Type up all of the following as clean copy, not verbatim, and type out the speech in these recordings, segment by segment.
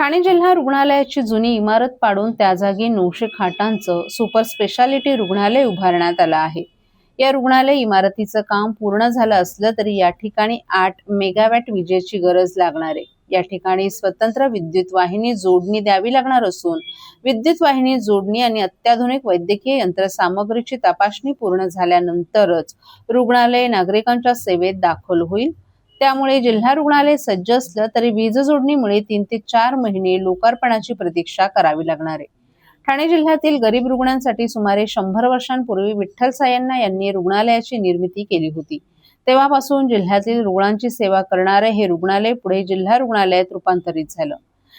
ठाणे जिल्हा रुग्णालयाची जुनी इमारत पाडून त्या जागी 900 खाटांचं सुपर स्पेशालिटी रुग्णालय उभारण्यात आलं आहे। या रुग्णालय इमारतीचं काम पूर्ण झालं असलं तरी या ठिकाणी 8 मेगावॅट विजेची गरज लागणार आहे। या ठिकाणी स्वतंत्र विद्युत वाहिनी जोडणी द्यावी लागणार असून विद्युत वाहिनी जोडणी आणि अत्याधुनिक वैद्यकीय यंत्रसामग्रीची तपासणी पूर्ण झाल्यानंतरच रुग्णालय नागरिकांच्या सेवेत दाखल होईल। त्यामुळे जिल्हा रुग्णालय सज्ज असलं तरी वीज जोडणीमुळे 3 ते 4 महिने लोकार्पणाची प्रतीक्षा करावी लागणार आहे। ठाणे जिल्ह्यातील गरीब रुग्णांसाठी सुमारे 100 वर्षांपूर्वी विठ्ठल सायण्णा यांनी रुग्णालयाची निर्मिती केली होती। तेव्हापासून जिल्ह्यातील रुग्णांची सेवा करणारे हे रुग्णालय पुढे जिल्हा रुग्णालयात रूपांतरित झालं।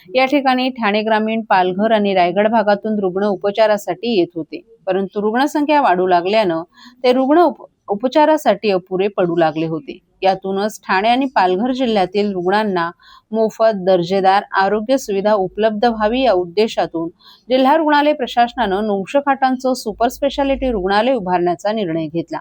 या ठिकाणी ठाणे ग्रामीण, पालघर आणि रायगड भागातून रुग्ण उपचारासाठी येत होते, परंतु रुग्णसंख्या वाढू लागल्यानं ते रुग्ण उपचारासाठी अपुरे पडू लागले होते। यातूनच ठाणे आणि पालघर जिल्ह्यातील रुग्णांना मोफत दर्जेदार आरोग्य सुविधा उपलब्ध व्हावी या उद्देशातून जिल्हा रुग्णालय प्रशासनानं 900 खाटांचं सुपर स्पेशालिटी रुग्णालय उभारण्याचा निर्णय घेतला।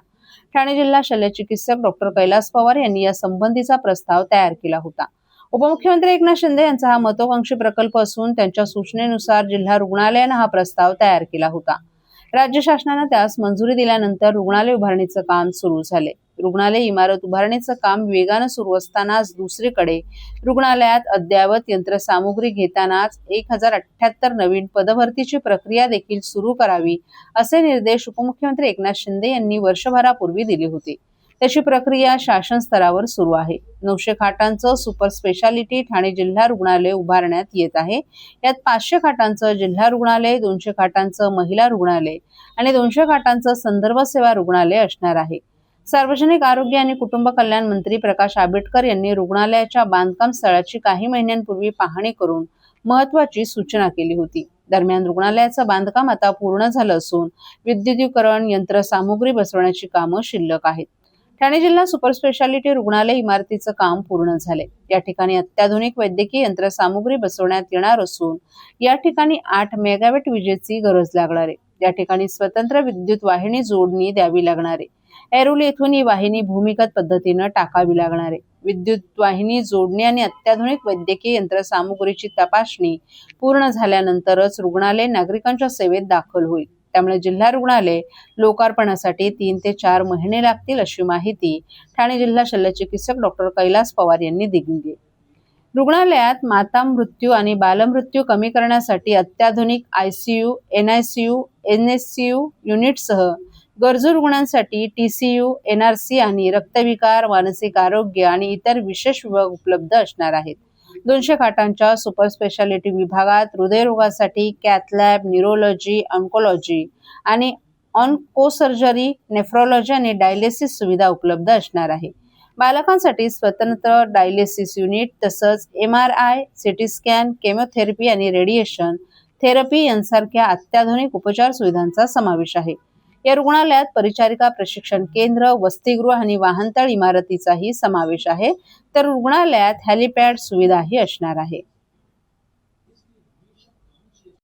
ठाणे जिल्हा शल्यचिकित्सक डॉक्टर कैलास पवार यांनी या संबंधीचा प्रस्ताव तयार केला होता। उपमुख्यमंत्री एकनाथ शिंदे यांचा हा महत्त्वाकांक्षी प्रकल्प असून त्यांच्या सूचनेनुसार जिल्हा रुग्णालयानं हा प्रस्ताव तयार केला होता। राज्य शासनानं त्यास मंजुरी दिल्यानंतर रुग्णालय उभारणीचं काम सुरू झाले। रुग्णालय इमारत उभारणीचं काम वेगानं सुरू असतानाच दुसरीकडे रुग्णालयात अद्ययावत यंत्रसामुग्री घेतानाच 1078 नवीन पदभरतीची प्रक्रिया देखील सुरू करावी असे निर्देश उपमुख्यमंत्री एकनाथ शिंदे यांनी वर्षभरापूर्वी दिले होते। त्याची प्रक्रिया शासन स्तरावर सुरू आहे। 900 खाटांचं सुपर स्पेशालिटी ठाणे जिल्हा रुग्णालय उभारण्यात येत आहे। यात 500 खाटांचं जिल्हा रुग्णालय, 200 खाटांचं महिला रुग्णालय आणि 200 खाटांचं संदर्भ सेवा रुग्णालय असणार आहे। सार्वजनिक आरोग्य आणि कुटुंब कल्याण मंत्री प्रकाश आंबेडकर यांनी रुग्णालयाच्या बांधकाम स्थळाची काही महिन्यांपूर्वी पाहणी करून महत्त्वाची सूचना केली होती। दरम्यान रुग्णालयाचं बांधकाम आता पूर्ण झालं असून विद्युतीकरण, यंत्रसामुग्री बसवण्याची कामं शिल्लक आहेत। ठाणे जिल्हा सुपर स्पेशालिटी रुग्णालय इमारतीचं काम पूर्ण झाले। या ठिकाणी अत्याधुनिक वैद्यकीय यंत्रसामुग्री बसवण्यात येणार असून या ठिकाणी 8 मेगावॅट विजेची गरज लागणार आहे। या ठिकाणी स्वतंत्र विद्युत वाहिनी जोडणी द्यावी लागणार आहे। ऐरोली येथून ही वाहिनी भूमिगत पद्धतीनं टाकावी लागणार आहे। विद्युत वाहिनी जोडणी आणि अत्याधुनिक वैद्यकीय यंत्रसामुग्रीची तपासणी पूर्ण झाल्यानंतरच रुग्णालय नागरिकांच्या सेवेत दाखल होईल। त्यामुळे जिल्हा रुग्णालय लोकार्पणासाठी 3 ते 4 महिने लागतील अशी माहिती ठाणे जिल्हा शल्यचिकित्सक डॉक्टर कैलास पवार यांनी दिली। रुग्णालयात माता मृत्यू आणि बालमृत्यू कमी करण्यासाठी अत्याधुनिक ICU, NICU, NSCU युनिटसह गरजू रुग्णांसाठी TCU, NRC आणि रक्तविकार, मानसिक आरोग्य आणि इतर विशेष विभाग उपलब्ध असणार आहेत। 200 खाटांच्या सुपर स्पेशालिटी विभागात हृदयरोगासाठी कॅथ लॅब, न्यूरोलॉजी, ऑन्कोलॉजी आणि ऑन्कोसर्जरी, नेफ्रोलॉजी आणि डायलिसिस सुविधा उपलब्ध असणार आहे। बालकांसाठी स्वतंत्र डायलिसिस युनिट तसंच MRI, CT स्कॅन, केमोथेरपी आणि रेडिएशन थेरपी यांसारख्या अत्याधुनिक उपचार सुविधांचा समावेश आहे। या रुग्णालयात परिचारिका प्रशिक्षण केंद्र, वसतिगृह आणि वाहनतळ इमारतीचाही समावेश आहे, तर रुग्णालयात हेलिपॅड सुविधाही असणार आहे।